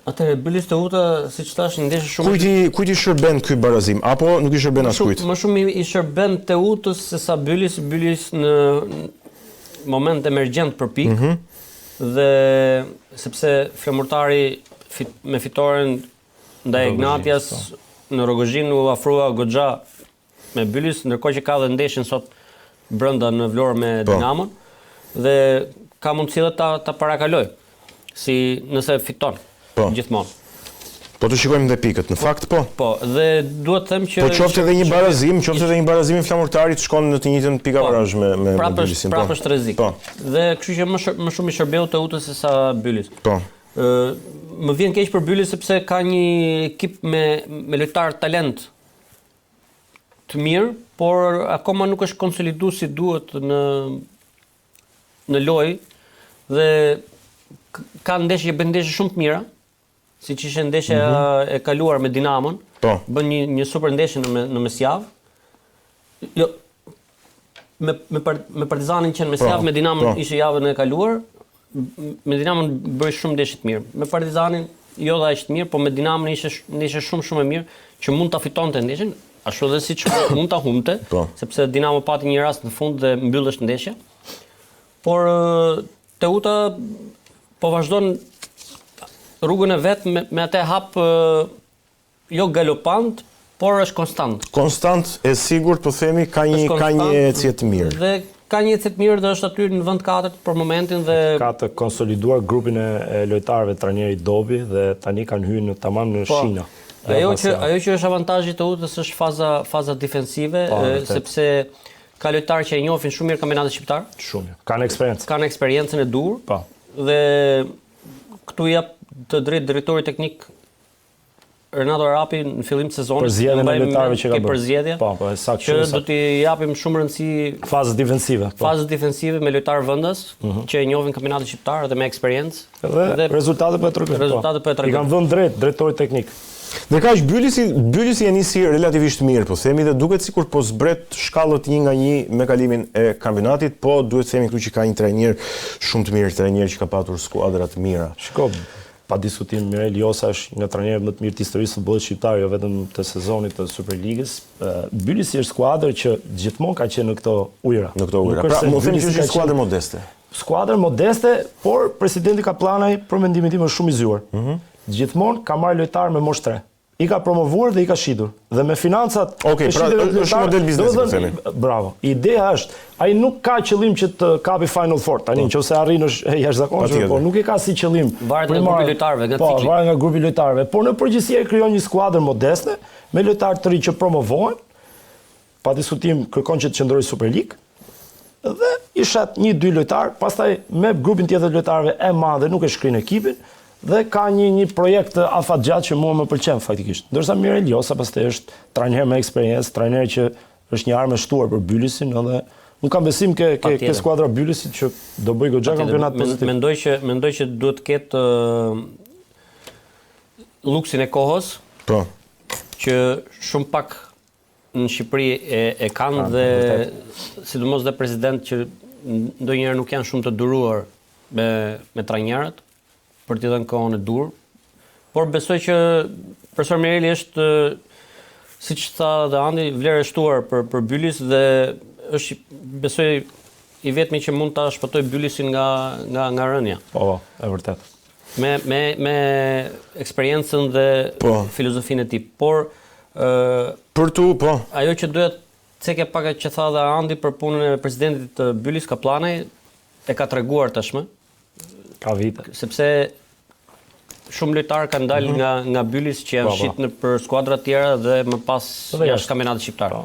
Atëherë Bylis Teuta, siç thash, një ndeshje shumë. Kujt i shërben ky barazim apo nuk i shërben askujt? Më shumë i shërben Teutës se sa Bylis në moment emergjent për pikë. Dhe sepse flamurtari me fitoren ndaj Ignatias në Rogozhin u afrua goxha me Bylis, ndërkohë që ka dhe ndeshjen sot brenda në Vlorë me Dinamon dhe ka mundësi edhe ta parakaloj si nëse fiton gjithmonë. Po të shikojmë dhe pikët, në fakt po. Po, dhe duhet të them që po qoftë edhe një barazim i flamurtarit shkon në të njëjtën pikabarazh me Bylisin. Prapë është rrezik. Dhe kështu që më shumë i shërbeu Teutës se sa Bylis. Po. Më vjen keq për Bylis sepse ka një ekip me lojtar talent të mirë, por akoma nuk është konsoliduar si duhet në lojë dhe ka bën ndeshje shumë të mira. Siç ishte ndeshja e kaluar me Dinamon, bën një super ndeshje në mesjavë. Jo, me Partizanin që në mesjavë, me Dinamon ishte javën e kaluar. Me Dinamon bëri shumë ndeshje të mirë. Me Partizanin jo dha aq të mirë, por me Dinamon ishte ndeshje shumë e mirë që mund ta fitonte ndeshjen, ashtu edhe siç mund ta humbte, sepse Dinamo pati një rast në fund dhe mbyllësh ndeshja. Por Teuta po vazhdon rrugën e vet me atë hap jo galopant, por është konstant. Konstant e sigurt, po themi ka një ecje të mirë. Dhe ka një ecje të mirë dhe është aty në vend 4 për momentin dhe ka të konsoliduar grupin e lojtarëve trajneri Dobi dhe tani kanë hyrë tamam në shina. Ajo që është avantazhi i Teutës është faza defensive, sepse ka lojtarë që e njohin shumë mirë kampionatin shqiptar. Shumë. Kanë eksperiencë. Kanë eksperiencën e dur. Po. Dhe këtu jap të drejtë drejtori teknik Renato Arapi në fillim të sezonit. Përzgjedhjen e lojtarëve që ka bërë. Po, saktë. Që do t'i japim shumë rëndësi fazës defensive. Fazës defensive me lojtarë vendas që e njohin kampionatin shqiptar dhe me eksperiencë. Dhe rezultatet po e tregojnë. I kanë vënë drejtori teknik. Dhe kaq Bylisi e nisi relativisht mirë, po themi, dhe duket sikur po zbret shkallët 1-1 me kalimin e kampionatit, po duhet themi këtu që ka një trajner shumë të mirë, trajner që ka patur skuadra të mira. Shiko, pa diskutim, Mirel Josa është nga trajnerët më të mirë të historisë futbollit shqiptar, jo vetëm të sezonit të Superligës. Bylisi është skuadër që gjithmonë ka qenë në këto ujëra. Pra, më themi që është skuadër modeste. Skuadër modeste, por presidenti Kaplanaj, për mendimin tim, është shumë i zgjuar. Gjithmonë ka marrë lojtar me moshë 3. I ka promovuar dhe i ka shitur. Dhe me financat... Okej, pra është model biznesi, po themi. Bravo. Ideja është, ai nuk ka qëllim që të kapi Final Four. Tani, nëse arrin është jashtëzakonshme, por nuk e ka si qëllim. Varet nga grupi lojtarëve, nga cikli. Po, varet nga grupi lojtarëve. Por në përgjithësi ai krijon një skuadër modeste me lojtarë të rinj që promovohen. Pa diskutim kërkon që të qëndrojë Superlig. Dhe i shat 1-2 lojtar, pastaj me grupin tjetër të lojtarëve e madhe nuk e shkrin ekipin. Dhe ka një projekt afatgjat që mua më pëlqen faktikisht. Ndërsa Mirel Josa pastaj është trajner me eksperiencë, trajner që është një armë e shtuar për Bylisin, edhe unë kam besim ke skuadra Bylisit që do bëj goxha kampionat pozitiv. Mendoj që duhet të ketë luksin e kohës. Po. Që shumë pak në Shqipëri e kanë dhe sidomos dhe president që ndonjëherë nuk janë shumë të duruar me trajnerët për t'i dhënë kohën e dur. Por besoj që profesor Mireli është, siç tha dhe Andi, vlerë e shtuar për Bylis dhe është besoj i vetmi që mund ta shpëtoj Bylisin nga rënja. Po, e vërtet. Me eksperiencën dhe filozofinë e tij. Por për tu, po. Ajo që duhet cekë pak që tha dhe Andi për punën e presidentit të Bylis Kaplanaj e ka treguar tashmë. Ka vite. Sepse shumë lojtarë kanë dalë nga Bylis që janë shit në për skuadra të tjera dhe më pas jashtë kampionatit shqiptar.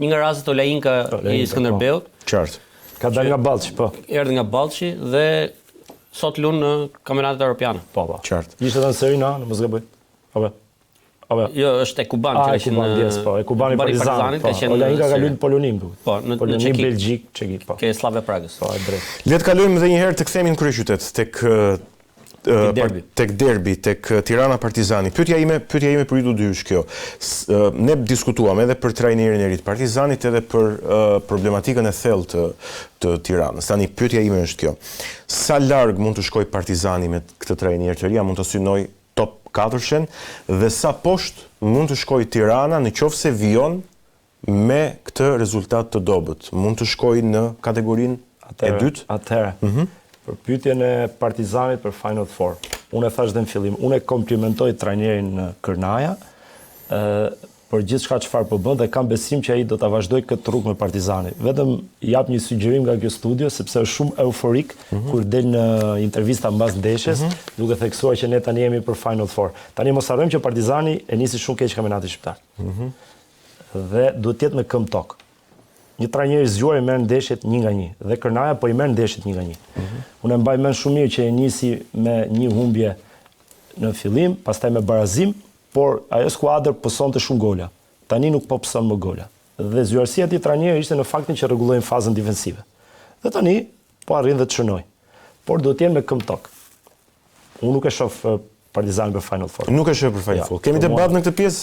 Një nga rastet Olainka i Skënderbeut. Qartë. Ka dalë nga Ballçi, po. Erdhi nga Ballçi dhe sot lun në kampionatet europiane. Po. Qartë. Ishte edhe në Serie A, mos gaboj. Apo. Jo, është Ekuban që ishin në Ekubani Partizanit, Olainka ka luajtur Polonin këtu. Po, në Polonin, Belgjik, Çeki, po. Ke Slavia Pragës. Po, e drejtë. Le të kalojmë edhe një herë tek themi në kryeqytet, tek derbi, tek Tirana Partizani. Pyetja ime për ju dy është kjo. Ne diskutuam edhe për trajnerin e ri të Partizanit edhe për problematikën e thellë të Tiranës. Tani pyetja ime është kjo. Sa larg mund të shkojë Partizani me këtë trajner të ri? Mund të synoj top 4-shen dhe sa poshtë mund të shkojë Tirana në qoftë se vijon me këtë rezultat të dobët? Mund të shkojë në kategorinë e dytë? Atëherë, për pyetjen e Partizanit për Final Four, unë e thash dhe në fillim, unë e komplimentoj trajnerin Kërnaja për gjithë shka çfarë po bën dhe kam besim që ai do ta vazhdoj këtë rrugë me Partizanin. Vetëm jap një sugjerim nga kjo studio sepse është shumë euforik kur del në intervista mbas ndeshjes, duke theksuar që ne tani jemi për Final Four. Tani mos harrojmë që Partizani e nisi shumë keq kampionatin shqiptar. Dhe duhet të jetë në këmbë tok. Një trajner i zgjuar i merr ndeshjet 1-1 dhe Kërnaja po i merr ndeshjet 1-1. Unë mbaj mend shumë mirë që e nisi me një humbje në fillim, pastaj me barazim, por ajo skuadër pësonte shumë gola. Tani nuk po pëson më gola. Dhe zgjuarësia e trajnerit ishte në faktin që rregullojnë fazën defensive. Dhe tani po arrin dhe të shënoj. Por duhet të jenë me këmbë tok. Unë nuk e shoh Partizanin për Final Four. Nuk e shoh për Final Four. Kemi debat në këtë pjesë?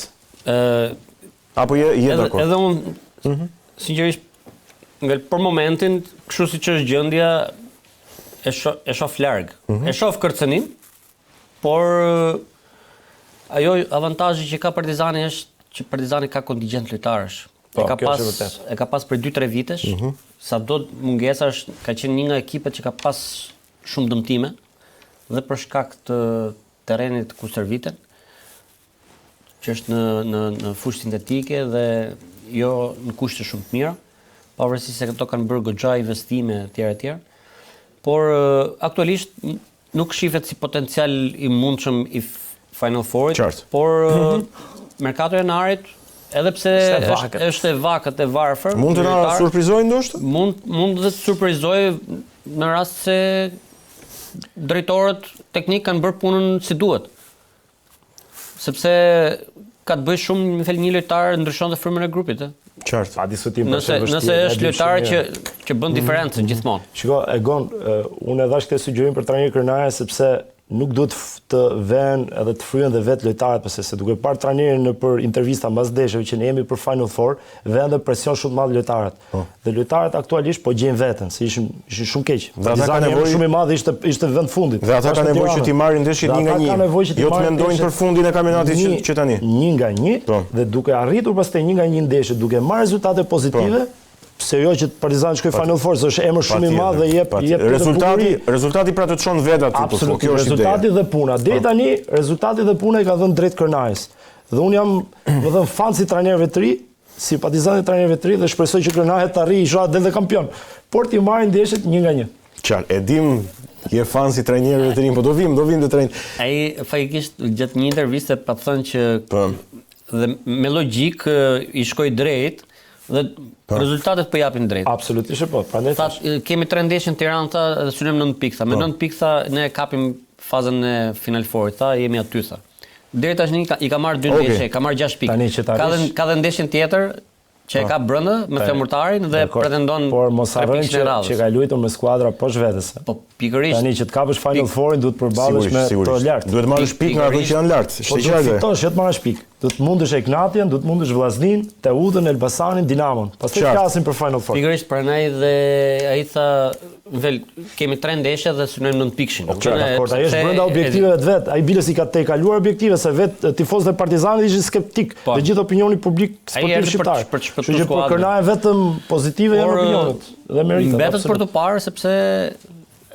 Apo je dakord? Edhe unë sinqerisht për momentin, kështu siç është gjendja, e shoh larg. E shoh kërcënim, por ajo avantazhi që ka Partizani është që Partizani ka kontingjent lojtarësh. E ka pas për 2-3 vitesh, sado mungesash ka qenë një nga ekipet që ka pas shumë dëmtime dhe për shkak të terrenit ku stërviten, që është në fushë sintetike dhe jo në kushte shumë të mira, pavarësisht se këto kanë bërë goxha investime etj. Por aktualisht nuk shihet si potencial i mundshëm i Final Fourit, por merkato e janarit, edhe pse është e vakët e varfër, mund të na surprizojë ndoshta? Mund të surprizojë në rast se drejtorët teknik kanë bërë punën si duhet. Sepse ka të bëjë shumë, më thënë, një lojtar ndryshon dhe frymën e grupit, Qartë. Pa diskutim. Nëse është lojtar që bën diferencën gjithmonë. Shiko, Egon, unë e dhash këtë sugjerim për trajnerin Kërnaja sepse nuk duhet të vënë edhe të fryen dhe vetë lojtarët, pse se duke parë trajnerin për intervista mbas ndeshjeve që ne jemi për Final Four, vënë presion shumë të madh lojtarët. Dhe lojtarët aktualisht po gjejnë veten, se ishin shumë keq. Partizani shumë i madh ishte vend fundit. Dhe ata kanë nevojë që t'i marrin ndeshjet 1-1. Jo të mendojnë për fundin e kampionatit që tani. 1-1 dhe duke arritur pastaj 1-1 ndeshje, duke marrë rezultate pozitive, pse jo që Partizani shkoi Final Four, se është emër shumë i madh dhe jep rezultati pra të çon vet aty po. Kjo është rezultati dhe puna. Deri tani rezultati dhe puna i ka dhënë drejt Kërnajës. Dhe unë jam, më thënë, fan si trajnerëve të ri, si simpatizant i trajnerëve të ri dhe shpresoj që Kërnaja të arrijë isha del dhe kampion. Por ti marrin ndeshjet 1-1. Qartë, e dim je fan si trajnerëve të rinj, po do vim të trajn. Ai faktikisht gjatë një interviste pa thënë që dhe me logjik i shkoi drejt dhe rezultatet po japin drejt. Absolutisht po. Prandaj kemi 3 ndeshje në Tiranë tha dhe synojmë 9 pikë. Me 9 pikë tha ne kapim fazën e Final Fourit, tha jemi aty tha. Deri tashni i ka marrë 2 ndeshje, ka marrë 6 pikë. Ka dhe ndeshjen tjetër që e ka brenda me femurtarin dhe pretendon por mos harrojmë që ka luajtur me skuadra poshvetëse. Po pikërisht. Tani që të kapësh Final Fourin duhet të përballesh me të lartë. Duhet marrësh pikë nga ato që janë lart. Po të fitosh, jo të marrësh pikë. Duhet mundesh Eknatian, duhet mundesh Vllaznin, Teutën, Elbasanin, Dinamon. Pastaj flasim për Final Four. Pikërisht pranaj dhe ai tha kemi 3 ndeshje dhe synojmë 9 pikshin. Dakor, ai është brenda objektiveve të vet. Ai bile si ka te kaluar objektive se vet tifozët e Partizanit ishin skeptik dhe gjithë opinioni publik sportiv shqiptar. Kështu që po Kërnaja vetëm pozitive janë opinionet dhe meritat. Mbetet për të parë sepse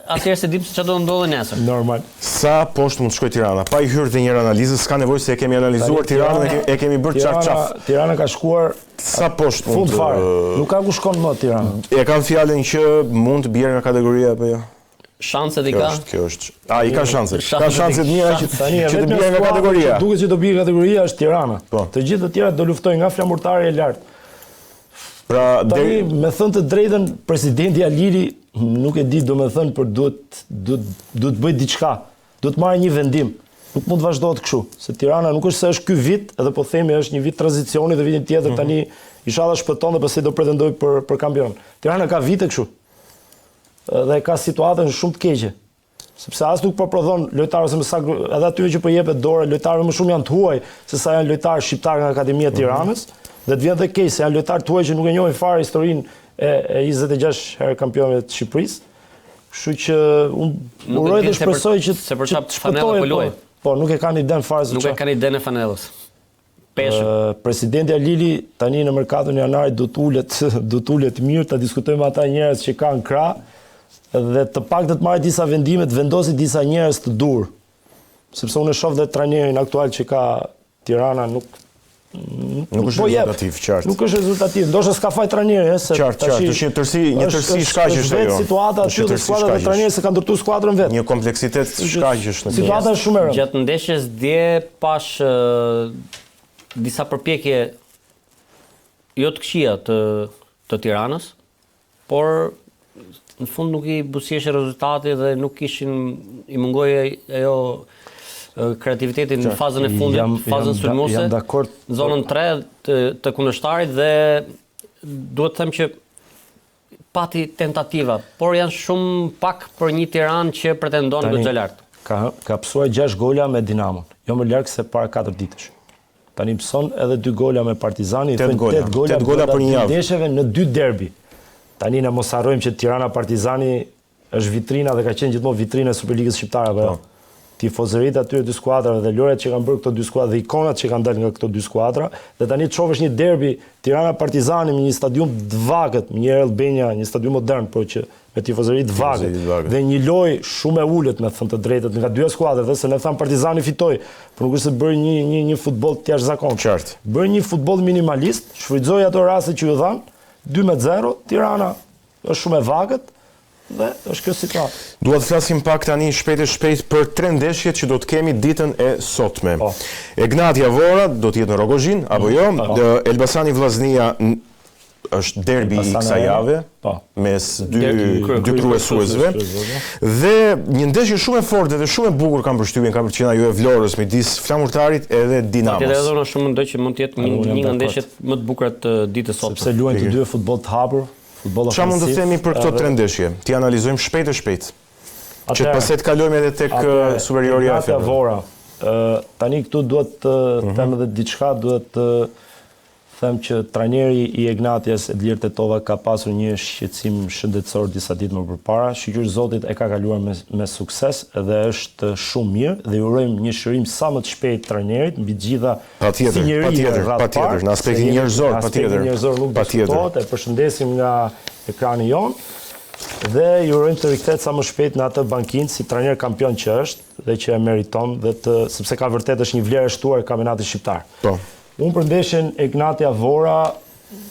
atëherë se dim se çfarë do ndodhë nesër. Normal. Sa poshtë mund të shkojë Tirana? Pa i hyrë te një analizë, s'ka nevojë se e kemi analizuar Tiranën, e kemi bërë çaf. Tirana ka shkuar sa poshtë fund fare. Nuk ka ku shkon më Tirana. E kanë fjalën që mund të bjerë nga kategoria apo jo? Shanset i ka. Kjo është. I ka shanse. Ka shanse të mira që të bjerë nga kategoria. Duket që do bjerë kategoria është Tirana. Të gjithë të tjerat do luftojnë nga flamurtari e lartë. Pra tani me thënë të drejtën presidenti Aliri nuk e di, domethënë për duhet bëj diçka. Duhet marrë një vendim. Nuk mund të vazhdohet kështu, se Tirana nuk është se është ky vit, edhe po themi është një vit tranzicioni dhe vitin tjetër tani inshallah shpëton dhe pastaj do pretendoj për kampion. Tirana ka vite kështu. Dhe ka situatën shumë të keqe. Sepse as nuk po prodhon lojtarë ose më saktë edhe atyre që po jepet dorë, lojtarë më shumë janë të huaj se sa janë lojtarë shqiptarë nga Akademia e Tiranës. Dhe të vjen dhe keq se janë lojtarë të huaj që nuk e njohin fare historinë e 26 herë kampionëve të Shqipërisë. Kështu që unë uroj dhe shpresoj që se për çfarë Shpanella po luaj. Po, nuk e kanë iden fare. Nuk e kanë iden e fanellës. Peshë. Presidenti Alili tani në merkaton e janarit do t'ulet mirë, ta diskutojmë ata njerëz që kanë krah dhe të paktën të marrë disa vendime, të vendosi disa njerëz të dur. Sepse unë e shoh dhe trajnerin aktual që ka Tirana nuk është rezultativ, qartë. Nuk është rezultativ. Ndoshta s'ka faj trajneri, se qartë, është një tërsi shkaqesh ajo. Është situata aty të skuadra dhe trajneri se kanë ndërtuar skuadrën vet. Një kompleksitet shkaqesh në situata është shumë e rëndë. Gjatë ndeshjes dje pash disa përpjekje jo të këqija të Tiranës, por në fund nuk i buzëqeshte rezultati dhe nuk i mungoi ajo kreativitetin në fazën e fundit, fazën sulmuese, në zonën 3 të kundërshtarit dhe duhet të them që pati tentativa, por janë shumë pak për një Tiranë që pretendon goxha lart. Ka pësuar 6 gola me Dinamon, jo më larg se para 4 ditësh. Tani mëson edhe 2 gola me Partizani, 8 gola për një javë. Ndeshjeve në 2 derbi. Tani ne mos harrojmë që Tirana Partizani është vitrina dhe ka qenë gjithmonë vitrina e Superligës shqiptare apo jo. Tifozërit atyre 2 skuadrave dhe lojrat që kanë bërë këto 2 skuadra dhe ikonat që kanë dalë nga këto 2 skuadra, dhe tani të shohësh një derbi Tirana Partizani me një stadium të vagët, një Albania, një stadium modern, por që me tifozëri të vagët dhe një lojë shumë e ulët, me thënë të drejtët, nga 2 skuadrat, dhe se ne tham Partizani fitoi, por nuk është se bëri një futboll të jashtëzakonshëm. Bëri një futboll minimalist, shfrytëzoi ato raste që u dhan, 2-0, Tirana është shumë e vagët. Dhe është kjo situatë. Dua të flasim pak tani shpejt për 3 ndeshjet që do të kemi ditën e sotme. Egnati Avora do të jetë në Rogozhin, apo jo? Elbasani Vllaznia është derbi i kësaj jave, mes dy kryesuesve. Dhe një ndeshje shumë e fortë dhe shumë e bukur kam përshtypjen, kam përqena ju e Vlorës midis Flamurtarit edhe Dinamos. Patjetër edhe unë shumë mendoj që mund të jetë një nga ndeshjet më të bukura të ditës sotme. Sepse luajnë të dy futboll të hapur. Qa mund të themi për këto 3 ndeshje? Ti analizojmë shpejt. Që të paset kalojmë edhe tek superiorja e Avora. Tani këtu duhet të them edhe diçka, duhet të them që trajneri i Egnatias Edlir Tetova ka pasur një shqetësim shëndetësor disa ditë më përpara. Shqyqyr Zotit e ka kaluar me sukses dhe është shumë mirë dhe ju urojmë një shërim sa më të shpejt trajnerit mbi gjitha sinjëria patjetër, në aspektin njerëzor, njerëzor nuk diskutohet, e përshëndesim nga ekrani jon dhe ju urojmë të rikthehet sa më shpejt në atë bankinë si trajner kampion që është dhe që e meriton dhe sepse ka vërtet është një vlerë e shtuar e kampionatit shqiptar. Unë për ndeshjen Egnati Avora,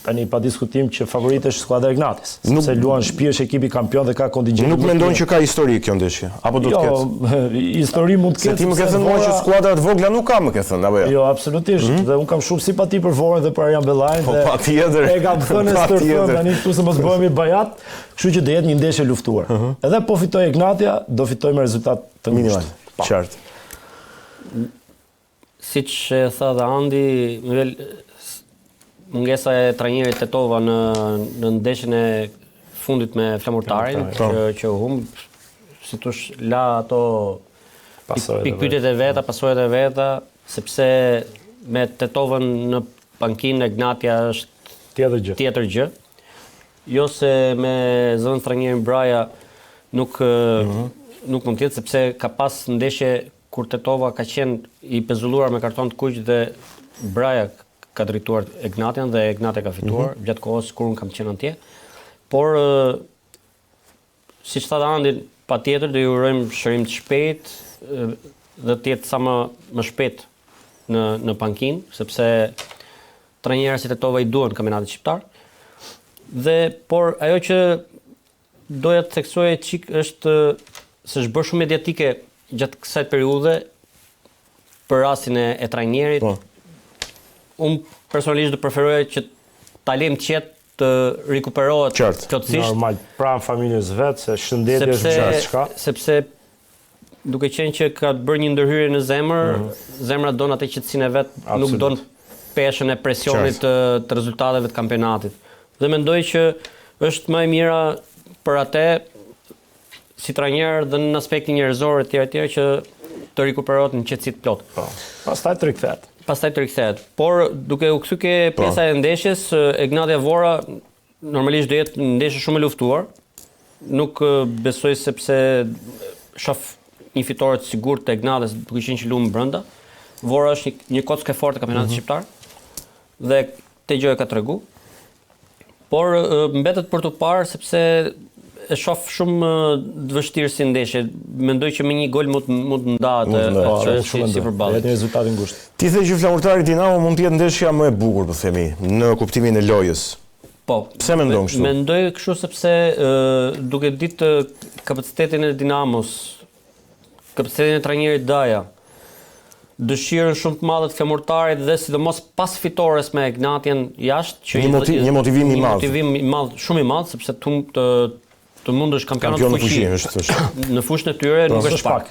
tani pa diskutim që favorit është skuadra Egnatis, sepse luan shtëpi është ekipi kampion dhe ka kontingjent. Nuk mendon që ka histori kjo ndeshje, apo do të ketë? Jo, histori mund të ketë. Se ti më ke thënë që skuadrat vogla nuk ka, më ke thënë, apo jo? Jo, absolutisht, dhe unë kam shumë simpati për Vorën dhe për Arjan Bellajin dhe e kam thënë stërthën tani këtu se mos bëhemi bajat, kështu që do jetë një ndeshje luftuar. Edhe po fitoj Egnatia, do fitoj me rezultat të minimal. Qartë. Siç e tha dhe Andi, mungesa e trajnerit Tetova në ndeshjen e fundit me Flamurtarin, që humb, si thosh, la ato pikpyetjet e veta, pasojat e veta, sepse me Tetovën në bankinë Egnatia është tjetër gjë. Jo se me zëvendës trajnerin Braja nuk mund të jetë, sepse ka pas ndeshje kur Tetova ka qenë i pezulluar me karton të kuq dhe Braja ka drejtuar Egnatian dhe Egnati ka fituar gjatë kohës kur unë kam qenë atje. Por siç tha Andi, patjetër do ju urojmë shërim të shpejt dhe të jetë sa më shpejt në bankinë, sepse trajnerët si Tetova i duan kampionatit shqiptar. Por ajo që doja të theksoja çik është se është bërë shumë mediatike gjatë kësaj periudhe për rastin e trajnerit. Unë personalisht do preferoja që ta lejmë qetë të rikuperohet plotësisht. Normal, pranë familjes vet, se shëndeti është gjithçka. Sepse duke qenë që ka bërë një ndërhyrje në zemër, zemra don atë qetësinë e vet, nuk don peshën e presionit të rezultateve të kampionatit. Dhe mendoj që është më e mira për atë si trajner dhe në aspektin njerëzor etj që të rikuperohet në qetësi të plotë. Pastaj të rikthehet. Por duke u kthy ke pjesa e ndeshjes, Egnati Avora normalisht do jetë ndeshje shumë e luftuar. Nuk besoj sepse shoh një fitore të sigurt të Egnadës duke qenë që lumë brenda. Vora është një kockë e fortë e kampionatit shqiptar dhe këtë gjë e ka tregu. Por mbetet për të parë sepse e shoh shumë të vështirë si ndeshje. Mendoj që me një gol mund ndahet si përballje. Vetë rezultati ngushtë. Ti the që flamurtari Dinamo mund të jetë ndeshja më e bukur, po themi, në kuptimin e lojës. Po. Pse mendon kështu? Mendoj kështu sepse duke ditë kapacitetin e Dinamos, kapacitetin e trajnerit Daja, dëshirën shumë të madhe të flamurtarit dhe sidomos pas fitores me Egnatien jashtë që një motivim i madh. Një motivim i madh, shumë i madh sepse të mundësh kampionat fuqi në fushën e tyre nuk është pak.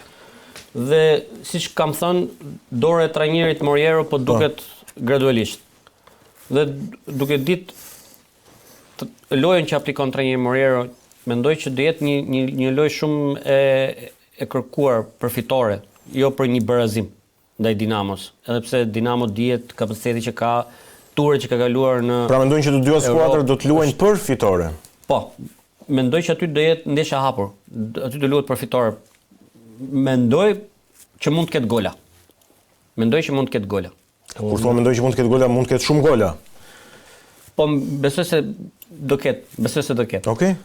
Dhe siç kam thënë, dora e trajnerit Moriero po duket gradualisht. Dhe duke ditë lojën që aplikon trajneri Moriero, mendoj që do jetë një lojë shumë e kërkuar për fitore, jo për një barazim ndaj Dinamos. Edhe pse Dinamo dihet kapaciteti që ka, turet që ka kaluar në Pra mendojnë që të dyja skuadrat do të luajnë për fitore. Po. Mendoj që aty do jetë ndeshja hapur. Aty do luhet për fitore. Mendoj që mund të ketë gola. Kur thua mendoj që mund të ketë gola, mund të ketë shumë gola. Po besoj se do ketë. Okej.